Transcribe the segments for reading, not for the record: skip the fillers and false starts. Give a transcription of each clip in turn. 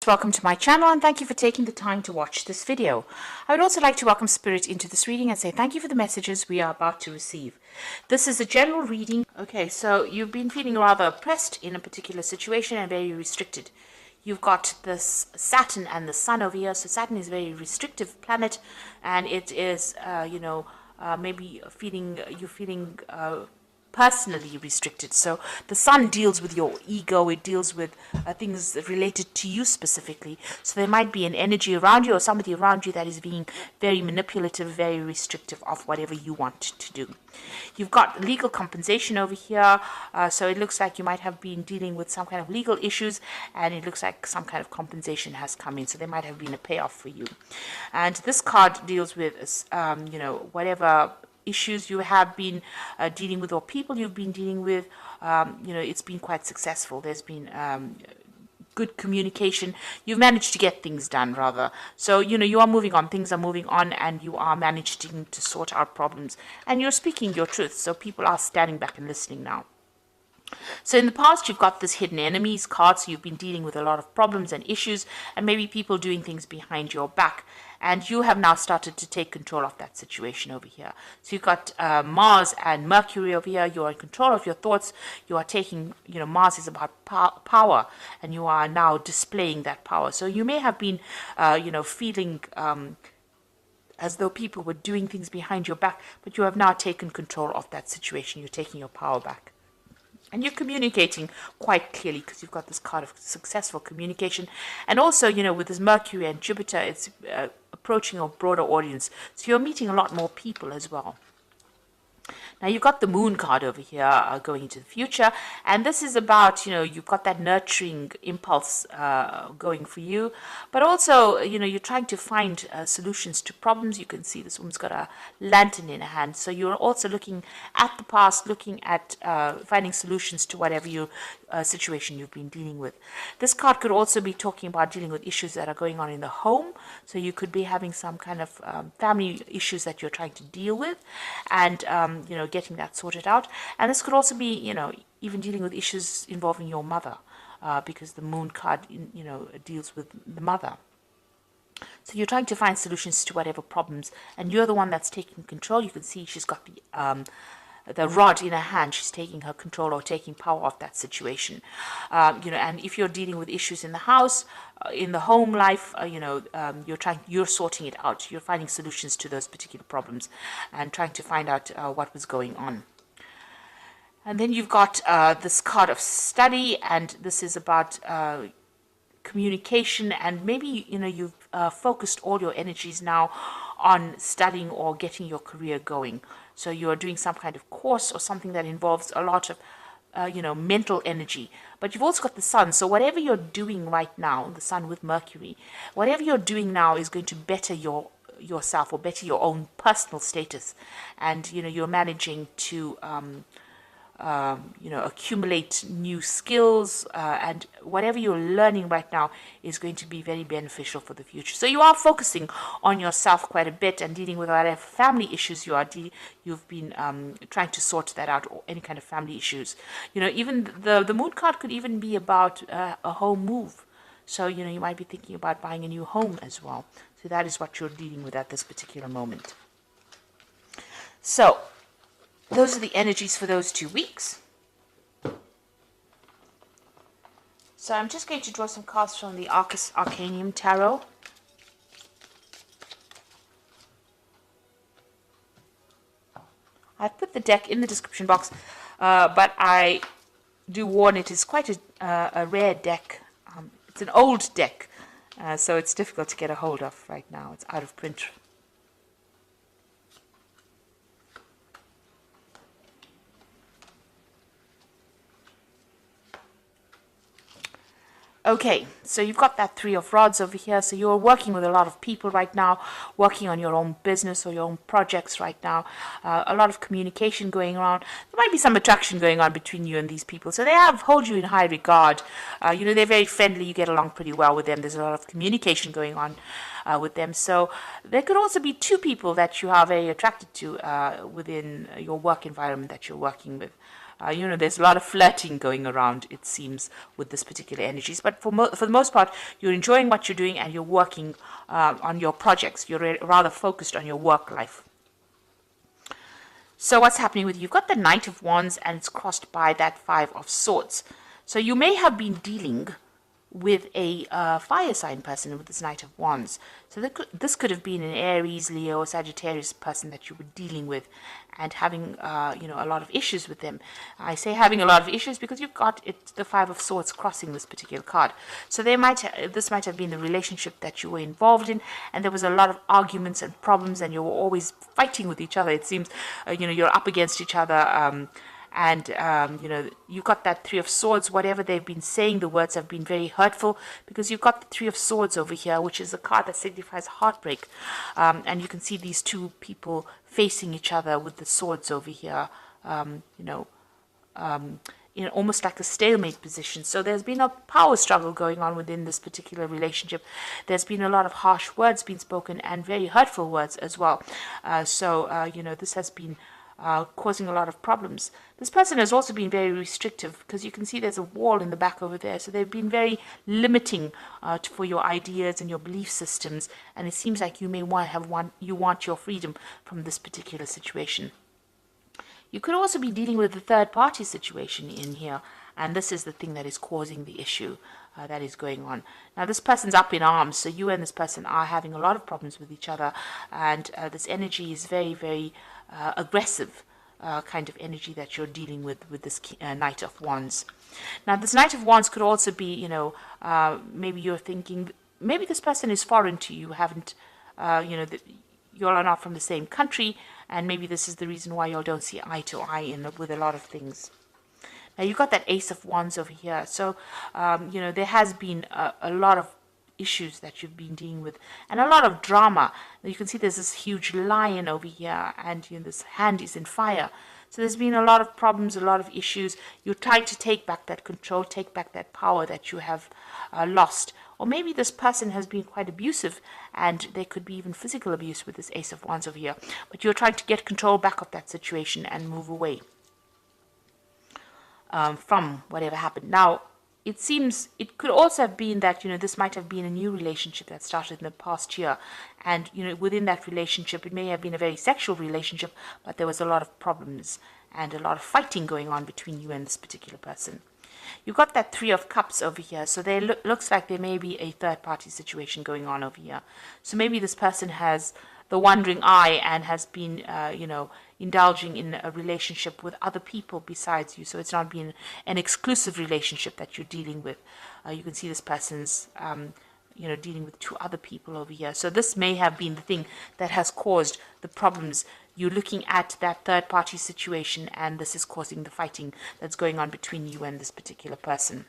Welcome to my channel and thank you for taking the time to watch this video. I would also like to welcome Spirit into this reading and say thank you for the messages we are about to receive. This is a general reading. Okay, so you've been feeling rather oppressed in a particular situation and very restricted. You've got this Saturn and the Sun over here. So Saturn is a very restrictive planet and it is, maybe you're feeling personally restricted. So the Sun deals with your ego, it deals with things related to you specifically. So there might be an energy around you or somebody around you that is being very manipulative, very restrictive of whatever you want to do. You've got legal compensation over here, so it looks like you might have been dealing with some kind of legal issues and it looks like some kind of compensation has come in, so there might have been a payoff for you. And this card deals with whatever issues you have been dealing with or people you've been dealing with. It's been quite successful. There's been good communication. You've managed to get things done, rather. So, you are moving on. Things are moving on and you are managing to sort out problems. And you're speaking your truth. So people are standing back and listening now. So in the past, you've got this hidden enemies card, so you've been dealing with a lot of problems and issues and maybe people doing things behind your back. And you have now started to take control of that situation over here. So you've got Mars and Mercury over here. You're in control of your thoughts. You are taking, Mars is about power and you are now displaying that power. So you may have been, feeling as though people were doing things behind your back, but you have now taken control of that situation. You're taking your power back. And you're communicating quite clearly because you've got this card of successful communication. And also, with this Mercury and Jupiter, it's approaching a broader audience. So you're meeting a lot more people as well. Now, you've got the Moon card over here going into the future. And this is about, you've got that nurturing impulse going for you. But also, you're trying to find solutions to problems. You can see this woman's got a lantern in her hand. So you're also looking at the past, looking at finding solutions to whatever situation you've been dealing with. This card could also be talking about dealing with issues that are going on in the home. So you could be having some kind of family issues that you're trying to deal with and, getting that sorted out. And this could also be, even dealing with issues involving your mother because the Moon card, deals with the mother. So you're trying to find solutions to whatever problems and you're the one that's taking control. You can see she's got the rod in her hand. She's taking her control or taking power of that situation. And if you're dealing with issues in the house, in the home life, you're sorting it out. You're finding solutions to those particular problems and trying to find out what was going on. And then you've got this card of study, and this is about communication, and maybe you've focused all your energies now on studying or getting your career going. So you're doing some kind of course or something that involves a lot of mental energy. But you've also got the Sun. So whatever you're doing right now, the Sun with Mercury, whatever you're doing now is going to better yourself or better your own personal status. And you're managing to accumulate new skills, and whatever you're learning right now is going to be very beneficial for the future. So you are focusing on yourself quite a bit and dealing with whatever family issues you've been trying to sort that out, or any kind of family issues. Even the Moon card could even be about a home move. So you might be thinking about buying a new home as well. So that is what you're dealing with at this particular moment. So those are the energies for those 2 weeks. So I'm just going to draw some cards from the Arcus Arcanium Tarot. I've put the deck in the description box, but I do warn it is quite a rare deck. It's an old deck, so it's difficult to get a hold of right now. It's out of print. Okay, so you've got that Three of Rods over here. So you're working with a lot of people right now, working on your own business or your own projects right now. A lot of communication going on. There might be some attraction going on between you and these people. So they hold you in high regard. They're very friendly. You get along pretty well with them. There's a lot of communication going on with them. So there could also be two people that you are very attracted to within your work environment that you're working with. there's a lot of flirting going around, it seems, with this particular energies. But for the most part, you're enjoying what you're doing and you're working on your projects. You're rather focused on your work life. So what's happening with you? You've got the Knight of Wands and it's crossed by that Five of Swords. So you may have been dealing with a fire sign person with this Knight of Wands. So this could have been an Aries, Leo, Sagittarius person that you were dealing with and having, a lot of issues with them. I say having a lot of issues because you've got the Five of Swords crossing this particular card. So this might have been the relationship that you were involved in, and there was a lot of arguments and problems, and you were always fighting with each other. It seems, you're up against each other. You've got that Three of Swords. Whatever they've been saying, the words have been very hurtful because you've got the Three of Swords over here, which is a card that signifies heartbreak. And you can see these two people facing each other with the swords over here, almost like a stalemate position. So there's been a power struggle going on within this particular relationship. There's been a lot of harsh words being spoken and very hurtful words as well. This has been causing a lot of problems. This person has also been very restrictive because you can see there's a wall in the back over there. So they've been very limiting for your ideas and your belief systems. And it seems like you may want your freedom from this particular situation. You could also be dealing with the third party situation in here. And this is the thing that is causing the issue that is going on. Now, this person's up in arms. So you and this person are having a lot of problems with each other. And this energy is very, very aggressive kind of energy that you're dealing with this Knight of Wands. Now, this Knight of Wands could also be, maybe you're thinking, maybe this person is foreign to you, you all are not from the same country, and maybe this is the reason why you all don't see eye to eye with a lot of things. Now, you've got that Ace of Wands over here. So, there has been a lot of issues that you've been dealing with and a lot of drama. Now, you can see there's this huge lion over here and this hand is in fire. So there's been a lot of problems, a lot of issues. You're trying to take back that control, take back that power that you have lost. Or maybe this person has been quite abusive and there could be even physical abuse with this Ace of Wands over here. But you're trying to get control back of that situation and move away from whatever happened. Now, it seems it could also have been that, this might have been a new relationship that started in the past year. And, within that relationship, it may have been a very sexual relationship, but there was a lot of problems and a lot of fighting going on between you and this particular person. You've got that Three of Cups over here. So there looks like there may be a third party situation going on over here. So maybe this person has the wandering eye and has been, indulging in a relationship with other people besides you. So it's not been an exclusive relationship that you're dealing with. You can see this person's, dealing with two other people over here. So this may have been the thing that has caused the problems. You're looking at that third party situation and this is causing the fighting that's going on between you and this particular person.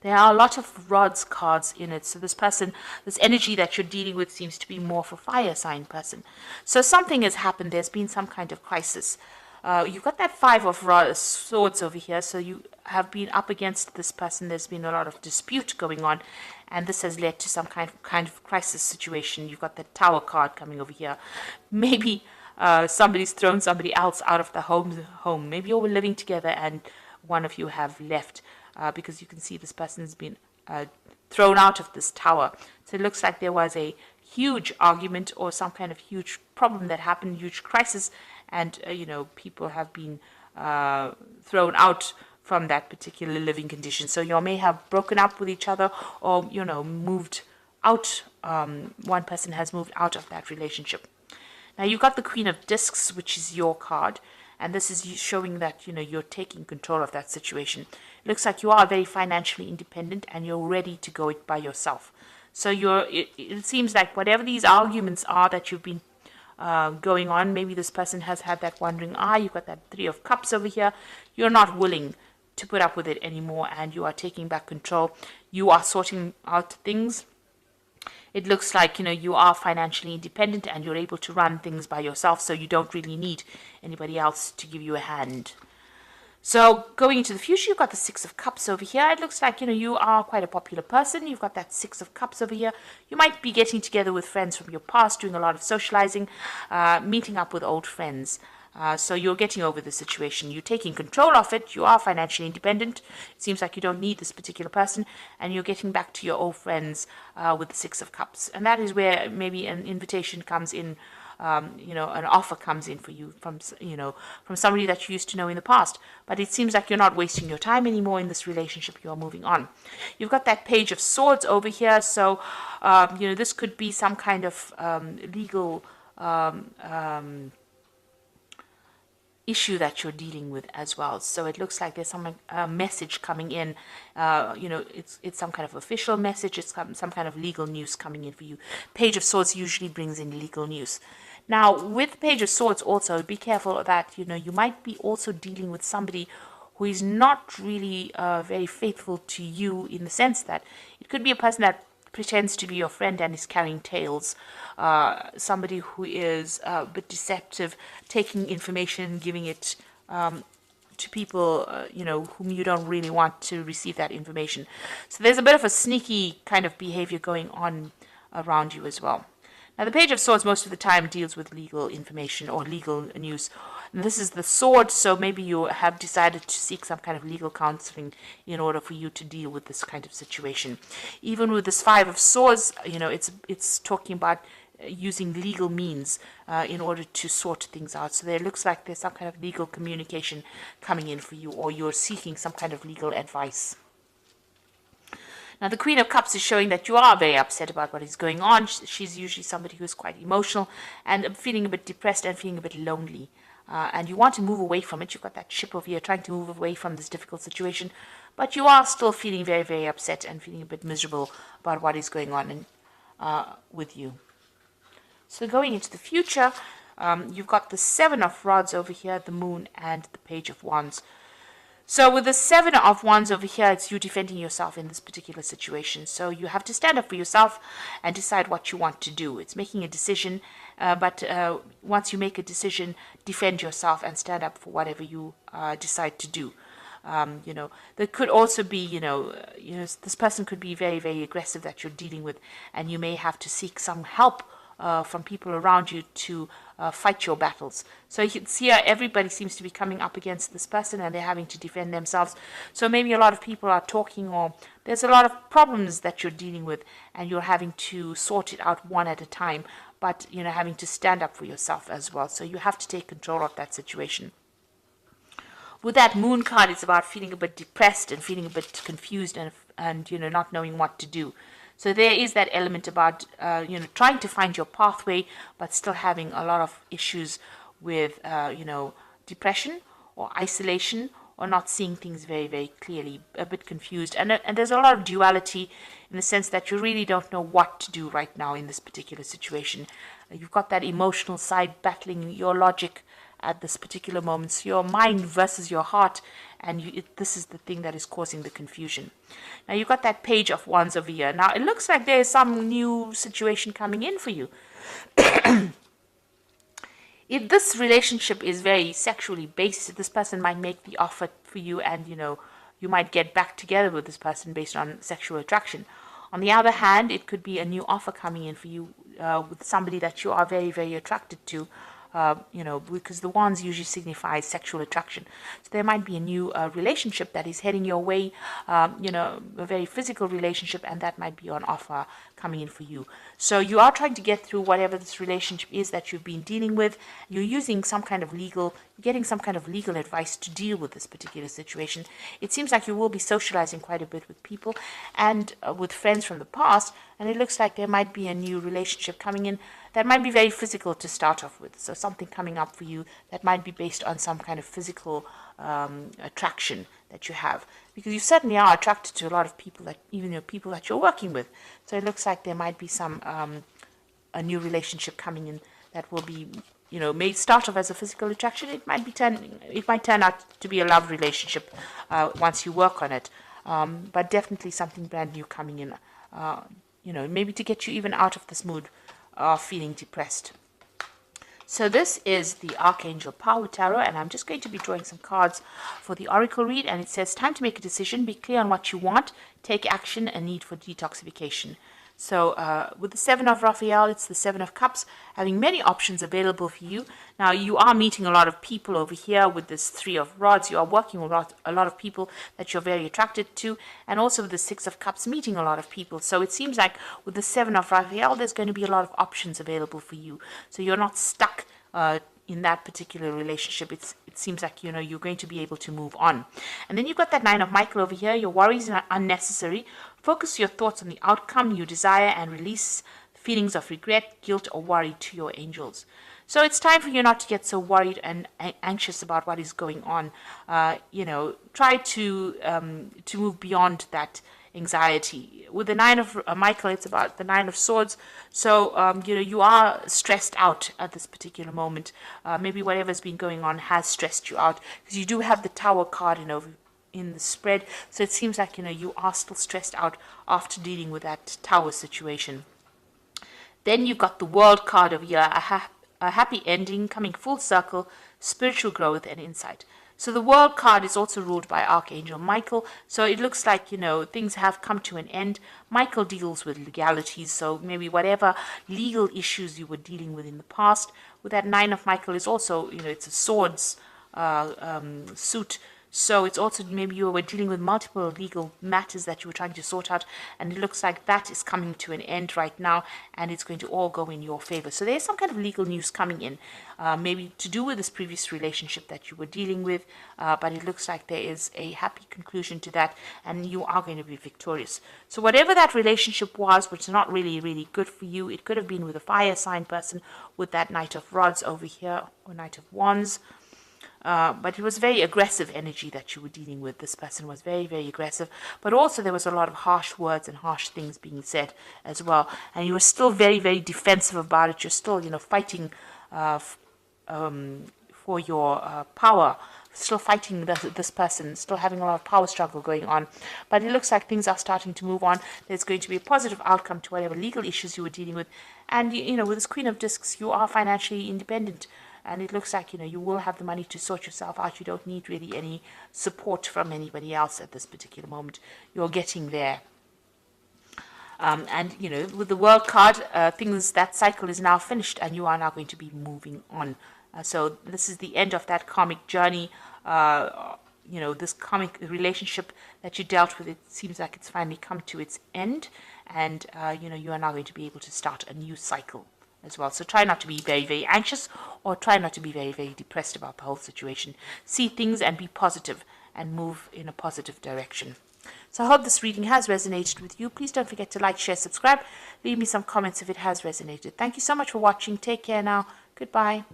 There are a lot of rods cards in it. So this person, this energy that you're dealing with seems to be more for fire sign person. So something has happened. There's been some kind of crisis. You've got that Five of Swords over here. So you have been up against this person. There's been a lot of dispute going on. And this has led to some kind of crisis situation. You've got the Tower card coming over here. Maybe somebody's thrown somebody else out of the home. Maybe you were living together and one of you have left. Because you can see this person has been thrown out of this tower. So it looks like there was a huge argument or some kind of huge problem that happened, huge crisis, and people have been thrown out from that particular living condition. So you may have broken up with each other or moved out. One person has moved out of that relationship. Now you've got the Queen of Discs, which is your card. And this is showing that, you're taking control of that situation. It looks like you are very financially independent and you're ready to go it by yourself. So it seems like whatever these arguments are that you've been going on, maybe this person has had that wandering eye. You've got that Three of Cups over here. You're not willing to put up with it anymore and you are taking back control. You are sorting out things. It looks like, you are financially independent and you're able to run things by yourself, so you don't really need anybody else to give you a hand. So going into the future, you've got the Six of Cups over here. It looks like, you are quite a popular person. You've got that Six of Cups over here. You might be getting together with friends from your past, doing a lot of socializing, meeting up with old friends. So you're getting over the situation. You're taking control of it. You are financially independent. It seems like you don't need this particular person, and you're getting back to your old friends with the Six of Cups. And that is where maybe an invitation comes in. An offer comes in for you from somebody that you used to know in the past. But it seems like you're not wasting your time anymore in this relationship. You are moving on. You've got that Page of Swords over here. So, this could be some kind of legal issue that you're dealing with as well. So it looks like there's some message coming in. It's some kind of official message. It's some kind of legal news coming in for you. Page of Swords usually brings in legal news. Now, with Page of Swords also, be careful that, you might be also dealing with somebody who is not really very faithful to you, in the sense that it could be a person that pretends to be your friend and is carrying tales. Somebody who is a bit deceptive, taking information and giving it to people, whom you don't really want to receive that information. So there's a bit of a sneaky kind of behavior going on around you as well. Now, the Page of Swords most of the time deals with legal information or legal news. And this is the sword, so maybe you have decided to seek some kind of legal counseling in order for you to deal with this kind of situation. Even with this Five of Swords, it's talking about using legal means in order to sort things out. So there looks like there's some kind of legal communication coming in for you, or you're seeking some kind of legal advice. Now, the Queen of Cups is showing that you are very upset about what is going on. She's usually somebody who's quite emotional and feeling a bit depressed and feeling a bit lonely. And you want to move away from it. You've got that ship over here trying to move away from this difficult situation. But you are still feeling very, very upset and feeling a bit miserable about what is going on with you. So going into the future, you've got the Seven of Rods over here, the Moon, and the Page of Wands. So with the Seven of Wands over here, it's you defending yourself in this particular situation. So you have to stand up for yourself and decide what you want to do. It's making a decision, but once you make a decision, defend yourself and stand up for whatever you decide to do. There could also be, this person could be very, very aggressive that you're dealing with, and you may have to seek some help from people around you to fight your battles. So you can see everybody seems to be coming up against this person and they're having to defend themselves. So maybe a lot of people are talking, or there's a lot of problems that you're dealing with and you're having to sort it out one at a time, but having to stand up for yourself as well. So you have to take control of that situation. With that Moon card, it's about feeling a bit depressed and feeling a bit confused and not knowing what to do. So there is that element about, trying to find your pathway, but still having a lot of issues with, depression or isolation, or not seeing things very, very clearly, a bit confused. And there's a lot of duality in the sense that you really don't know what to do right now in this particular situation. You've got that emotional side battling your logic at this particular moment. So your mind versus your heart, and this is the thing that is causing the confusion. Now you've got that Page of Wands over here. Now it looks like there is some new situation coming in for you. If this relationship is very sexually based, this person might make the offer for you, and you might get back together with this person based on sexual attraction. On the other hand, it could be a new offer coming in for you with somebody that you are very, very attracted to. Because the wands usually signify sexual attraction. So there might be a new relationship that is heading your way, a very physical relationship, and that might be on offer coming in for you. So you are trying to get through whatever this relationship is that you've been dealing with. You're using some kind of getting some kind of legal advice to deal with this particular situation. It seems like you will be socializing quite a bit with people and with friends from the past, and it looks like there might be a new relationship coming in that might be very physical to start off with. So something coming up for you that might be based on some kind of physical attraction that you have, because you certainly are attracted to a lot of people, that even people that you're working with. So it looks like there might be some a new relationship coming in that will be, may start off as a physical attraction. It might turn out to be a love relationship once you work on it, but definitely something brand new coming in. Maybe to get you even out of this mood of feeling depressed. So this is the Archangel Power Tarot, and I'm just going to be drawing some cards for the Oracle read, and it says, time to make a decision, be clear on what you want, take action, and need for detoxification. So with the Seven of Raphael, it's the Seven of Cups, having many options available for you. Now, you are meeting a lot of people over here with this Three of Rods. You are working with a lot of people that you're very attracted to, and also with the Six of Cups, meeting a lot of people. So it seems like with the Seven of Raphael, there's going to be a lot of options available for you. So you're not stuck in that particular relationship. It seems like, you know, you're going to be able to move on. And then you've got that Nine of Michael over here. Your worries are unnecessary. Focus your thoughts on the outcome you desire and release feelings of regret, guilt, or worry to your angels. So it's time for you not to get so worried and anxious about what is going on. You know, try to move beyond that anxiety. With the Nine of Michael, it's about the Nine of Swords. So, you know, you are stressed out at this particular moment. Maybe whatever's been going on has stressed you out, because you do have the Tower card in the spread. So it seems like, you know, you are still stressed out after dealing with that Tower situation. Then you've got the World card over here, a happy ending, coming full circle, spiritual growth and insight. So the World card is also ruled by Archangel Michael. So it looks like, you know, things have come to an end. Michael deals with legalities. So maybe whatever legal issues you were dealing with in the past. With that Nine of Michael is also, you know, it's a swords suit. So it's also maybe you were dealing with multiple legal matters that you were trying to sort out, and it looks like that is coming to an end right now, and it's going to all go in your favor. So there's some kind of legal news coming in, maybe to do with this previous relationship that you were dealing with, but it looks like there is a happy conclusion to that, and you are going to be victorious. So whatever that relationship was, which is not really, really good for you, it could have been with a fire sign person with that Knight of Rods over here, or Knight of Wands. But it was very aggressive energy that you were dealing with. This person was very, very aggressive. But also there was a lot of harsh words and harsh things being said as well. And you were still very, very defensive about it. You're still, you know, fighting for your power. Still fighting this person. Still having a lot of power struggle going on. But it looks like things are starting to move on. There's going to be a positive outcome to whatever legal issues you were dealing with. And, you know, with this Queen of Discs, you are financially independent. And it looks like, you know, you will have the money to sort yourself out. You don't need really any support from anybody else at this particular moment. You're getting there. And, you know, with the World card, that cycle is now finished and you are now going to be moving on. So this is the end of that karmic journey. You know, this karmic relationship that you dealt with, it seems like it's finally come to its end. And, you know, you are now going to be able to start a new cycle as well. So try not to be very, very anxious, or try not to be very, very depressed about the whole situation. See things and be positive and move in a positive direction. So I hope this reading has resonated with you. Please don't forget to like, share, subscribe. Leave me some comments if it has resonated. Thank you so much for watching. Take care now. Goodbye.